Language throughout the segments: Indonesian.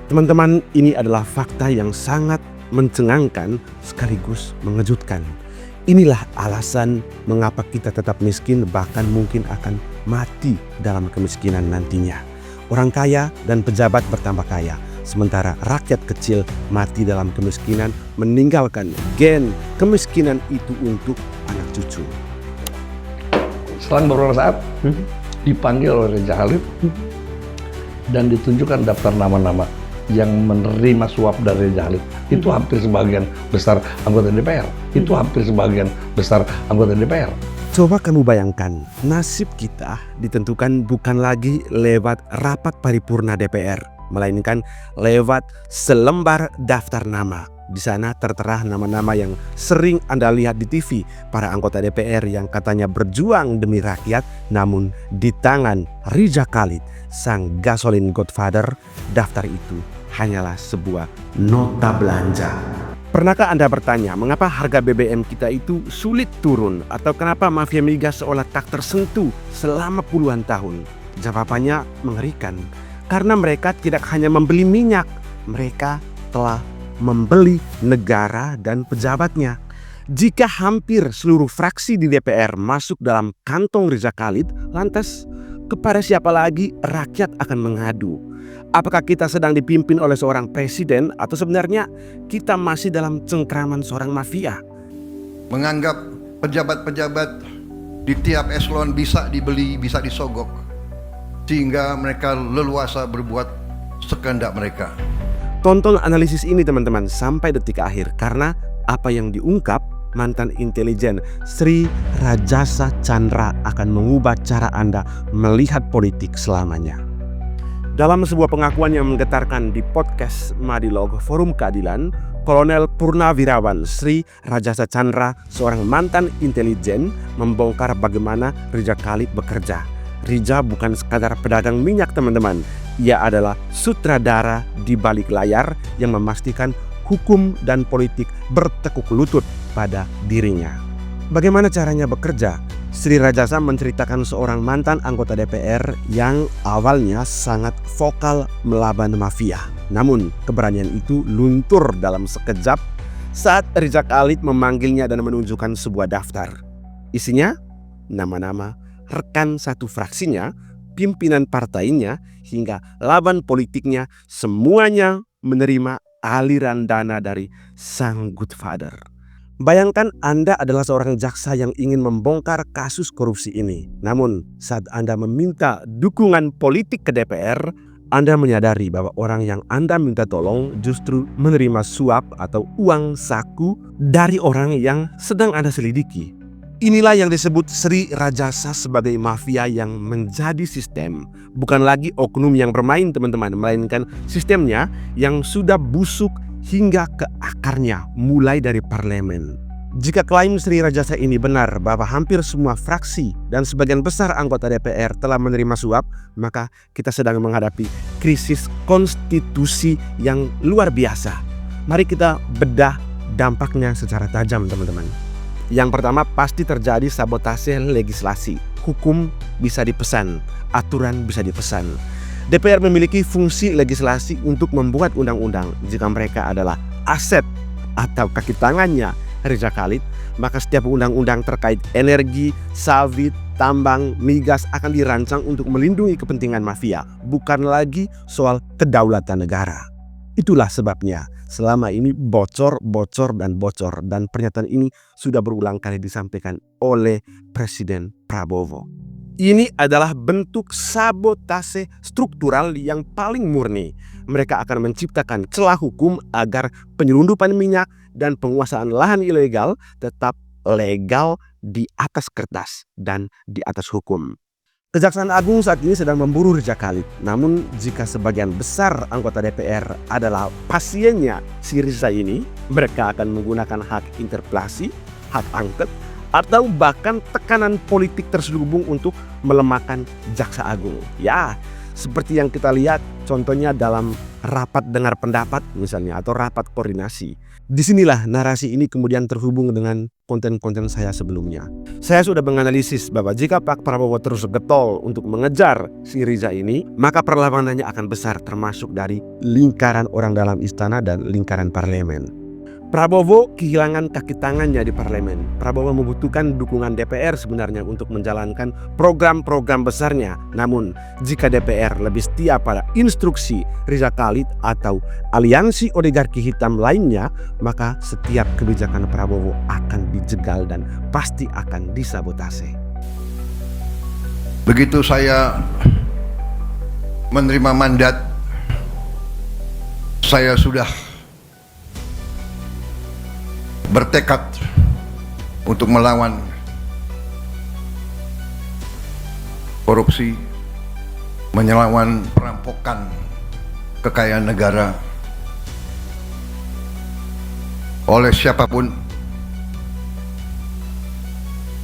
Teman-teman, ini adalah fakta yang sangat mencengangkan sekaligus mengejutkan. Inilah alasan mengapa kita tetap miskin, bahkan mungkin akan mati dalam kemiskinan nantinya. Orang kaya dan pejabat bertambah kaya, sementara rakyat kecil mati dalam kemiskinan, meninggalkan gen kemiskinan itu untuk anak cucu. Selang beberapa saat dipanggil oleh Raja Khalid dan ditunjukkan daftar nama-nama yang menerima suap dari Raja Khalid. Itu hampir sebagian besar anggota DPR. Itu hampir sebagian besar anggota DPR. Coba kamu bayangkan, nasib kita ditentukan bukan lagi lewat rapat paripurna DPR, melainkan lewat selembar daftar nama. Di sana tertera nama-nama yang sering Anda lihat di TV, para anggota DPR yang katanya berjuang demi rakyat, namun di tangan Raja Khalid, sang gasolin godfather, daftar itu hanyalah sebuah nota belanja. Pernahkah Anda bertanya mengapa harga BBM kita itu sulit turun, atau kenapa mafia migas seolah tak tersentuh selama puluhan tahun? Jawabannya mengerikan, karena mereka tidak hanya membeli minyak, mereka telah membeli negara dan pejabatnya. Jika hampir seluruh fraksi di DPR masuk dalam kantong Raja Khalid, lantas kepada siapa lagi rakyat akan mengadu? Apakah kita sedang dipimpin oleh seorang presiden, atau sebenarnya kita masih dalam cengkraman seorang mafia? Menganggap pejabat-pejabat di tiap eselon bisa dibeli, bisa disogok, sehingga mereka leluasa berbuat sekehendak mereka. Tonton analisis ini teman-teman sampai detik akhir, karena apa yang diungkap mantan intelijen Sri Rajasa Chandra akan mengubah cara Anda melihat politik selamanya. Dalam sebuah pengakuan yang menggetarkan di podcast Madilog Forum Keadilan, Kolonel Purnawirawan Sri Rajasa Chandra, seorang mantan intelijen, membongkar bagaimana Raja Khalid bekerja. Raja bukan sekadar pedagang minyak teman-teman, ia adalah sutradara di balik layar yang memastikan hukum dan politik bertekuk lutut pada dirinya. Bagaimana caranya bekerja? Sri Rajasa menceritakan seorang mantan anggota DPR yang awalnya sangat vokal melawan mafia. Namun keberanian itu luntur dalam sekejap saat Raja Khalid memanggilnya dan menunjukkan sebuah daftar. Isinya nama-nama rekan satu fraksinya, pimpinan partainya, hingga lawan politiknya, semuanya menerima aliran dana dari sang godfather. Bayangkan Anda adalah seorang jaksa yang ingin membongkar kasus korupsi ini. Namun saat Anda meminta dukungan politik ke DPR, Anda menyadari bahwa orang yang Anda minta tolong justru menerima suap atau uang saku dari orang yang sedang Anda selidiki. Inilah yang disebut Sri Rajasa sebagai mafia yang menjadi sistem. Bukan lagi oknum yang bermain teman-teman, melainkan sistemnya yang sudah busuk hingga ke akarnya, mulai dari parlemen. Jika klaim Sri Rajasa ini benar bahwa hampir semua fraksi dan sebagian besar anggota DPR telah menerima suap, maka kita sedang menghadapi krisis konstitusi yang luar biasa. Mari kita bedah dampaknya secara tajam teman-teman. Yang pertama, pasti terjadi sabotase legislasi. Hukum bisa dipesan, aturan bisa dipesan. DPR memiliki fungsi legislasi untuk membuat undang-undang. Jika mereka adalah aset atau kaki tangannya Raja Khalid, maka setiap undang-undang terkait energi, sawit, tambang, migas akan dirancang untuk melindungi kepentingan mafia, bukan lagi soal kedaulatan negara. Itulah sebabnya selama ini bocor, dan pernyataan ini sudah berulang kali disampaikan oleh Presiden Prabowo. Ini adalah bentuk sabotase struktural yang paling murni. Mereka akan menciptakan celah hukum agar penyelundupan minyak dan penguasaan lahan ilegal tetap legal di atas kertas dan di atas hukum. Kejaksaan Agung saat ini sedang memburu Raja Khalid. Namun jika sebagian besar anggota DPR adalah pasiennya si Raja ini, mereka akan menggunakan hak interpelasi, hak angket, atau bahkan tekanan politik terselubung untuk melemahkan Jaksa Agung. Ya, seperti yang kita lihat contohnya dalam rapat dengar pendapat misalnya atau rapat koordinasi. Disinilah narasi ini kemudian terhubung dengan konten-konten saya sebelumnya. Saya sudah menganalisis bahwa jika Pak Prabowo terus getol untuk mengejar si Riza ini, maka perlawanannya akan besar termasuk dari lingkaran orang dalam istana dan lingkaran parlemen. Prabowo kehilangan kaki tangannya di parlemen. Prabowo membutuhkan dukungan DPR sebenarnya untuk menjalankan program-program besarnya. Namun, jika DPR lebih setia pada instruksi Riza Khalid atau aliansi oligarki hitam lainnya, maka setiap kebijakan Prabowo akan dijegal dan pasti akan disabotase. Begitu saya menerima mandat, saya sudah bertekad untuk melawan korupsi, melawan perampokan kekayaan negara oleh siapapun,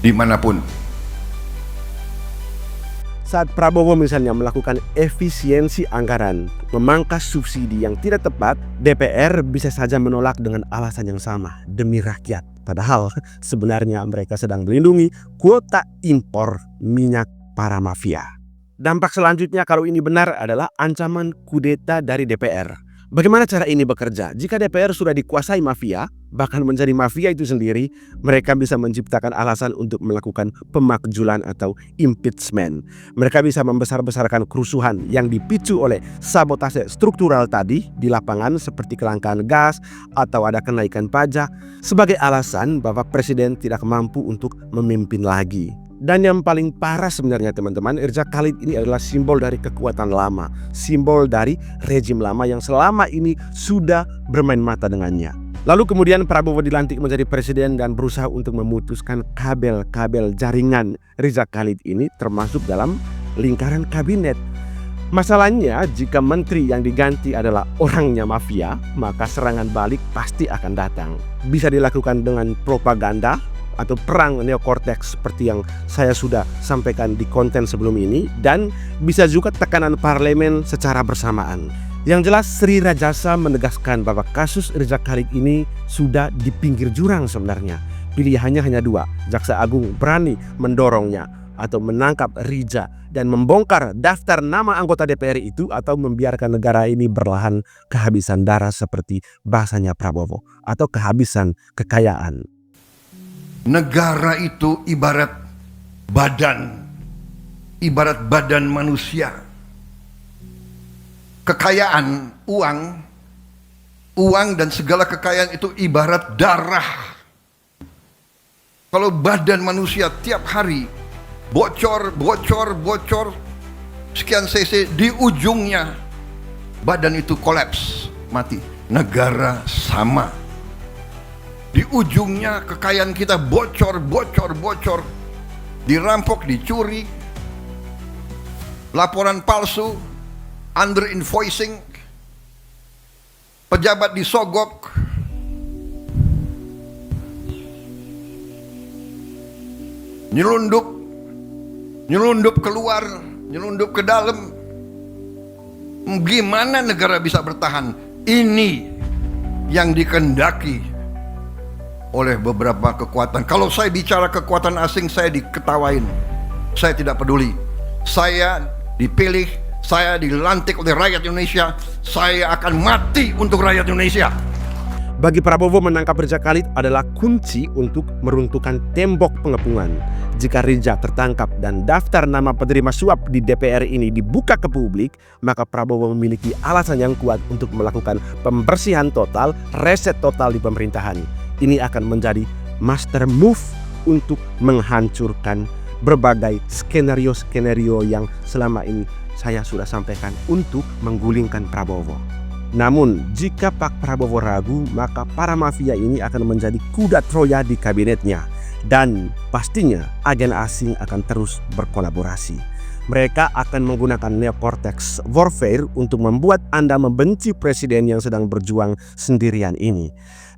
dimanapun. Saat Prabowo misalnya melakukan efisiensi anggaran, memangkas subsidi yang tidak tepat, DPR bisa saja menolak dengan alasan yang sama, demi rakyat. Padahal sebenarnya mereka sedang melindungi kuota impor minyak para mafia. Dampak selanjutnya kalau ini benar adalah ancaman kudeta dari DPR. Bagaimana cara ini bekerja? Jika DPR sudah dikuasai mafia, bahkan menjadi mafia itu sendiri, mereka bisa menciptakan alasan untuk melakukan pemakzulan atau impeachment. Mereka bisa membesar-besarkan kerusuhan yang dipicu oleh sabotase struktural tadi di lapangan seperti kelangkaan gas atau ada kenaikan pajak sebagai alasan bahwa presiden tidak mampu untuk memimpin lagi. Dan yang paling parah sebenarnya teman-teman, Riza Khalid ini adalah simbol dari kekuatan lama, simbol dari rejim lama yang selama ini sudah bermain mata dengannya. Lalu kemudian Prabowo dilantik menjadi presiden dan berusaha untuk memutuskan kabel-kabel jaringan Riza Khalid ini termasuk dalam lingkaran kabinet. Masalahnya jika menteri yang diganti adalah orangnya mafia, maka serangan balik pasti akan datang. Bisa dilakukan dengan propaganda atau perang neokorteks seperti yang saya sudah sampaikan di konten sebelum ini, dan bisa juga tekanan parlemen secara bersamaan. Yang jelas Sri Rajasa menegaskan bahwa kasus Riza Khalid ini sudah di pinggir jurang sebenarnya. Pilihannya hanya dua, Jaksa Agung berani mendorongnya atau menangkap Riza dan membongkar daftar nama anggota DPR itu, atau membiarkan negara ini berlahan kehabisan darah seperti bahasanya Prabowo, atau kehabisan kekayaan. Negara itu ibarat badan manusia. Kekayaan, uang dan segala kekayaan itu ibarat darah. Kalau badan manusia tiap hari bocor sekian cc, di ujungnya badan itu kolaps, mati. Negara sama. Di ujungnya kekayaan kita bocor, dirampok, dicuri, laporan palsu, under invoicing, pejabat disogok, nyelundup keluar, nyelundup ke dalam. Gimana negara bisa bertahan? Ini yang dikehendaki oleh beberapa kekuatan. Kalau saya bicara kekuatan asing, saya diketawain. Saya tidak peduli. Saya dipilih, saya dilantik oleh rakyat Indonesia. Saya akan mati untuk rakyat Indonesia. Bagi Prabowo, menangkap Riza Khalid adalah kunci untuk meruntuhkan tembok pengepungan. Jika Riza tertangkap dan daftar nama penerima suap di DPR ini dibuka ke publik, maka Prabowo memiliki alasan yang kuat untuk melakukan pembersihan total, reset total di pemerintahan. Ini akan menjadi master move untuk menghancurkan berbagai skenario-skenario yang selama ini saya sudah sampaikan untuk menggulingkan Prabowo. Namun jika Pak Prabowo ragu, maka para mafia ini akan menjadi kuda Troya di kabinetnya. Dan pastinya agen asing akan terus berkolaborasi. Mereka akan menggunakan neocortex warfare untuk membuat Anda membenci presiden yang sedang berjuang sendirian ini.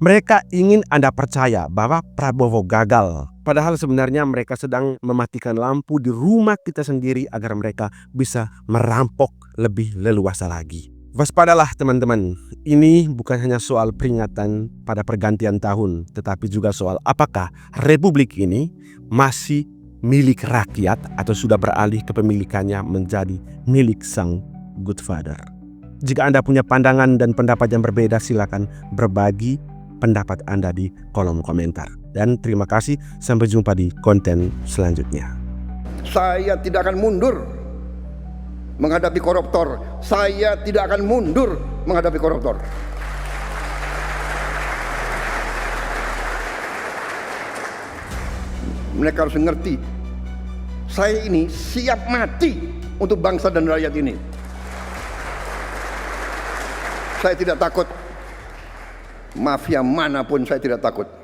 Mereka ingin Anda percaya bahwa Prabowo gagal. Padahal sebenarnya mereka sedang mematikan lampu di rumah kita sendiri agar mereka bisa merampok lebih leluasa lagi. Waspadalah teman-teman, ini bukan hanya soal peringatan pada pergantian tahun, tetapi juga soal apakah republik ini masih milik rakyat atau sudah beralih kepemilikannya menjadi milik sang Good Father. Jika Anda punya pandangan dan pendapat yang berbeda, silakan berbagi pendapat Anda di kolom komentar. Dan terima kasih, sampai jumpa di konten selanjutnya. Saya tidak akan mundur menghadapi koruptor. Saya tidak akan mundur menghadapi koruptor. Mereka harus mengerti, saya ini siap mati untuk bangsa dan rakyat ini. Saya tidak takut. Mafia manapun saya tidak takut.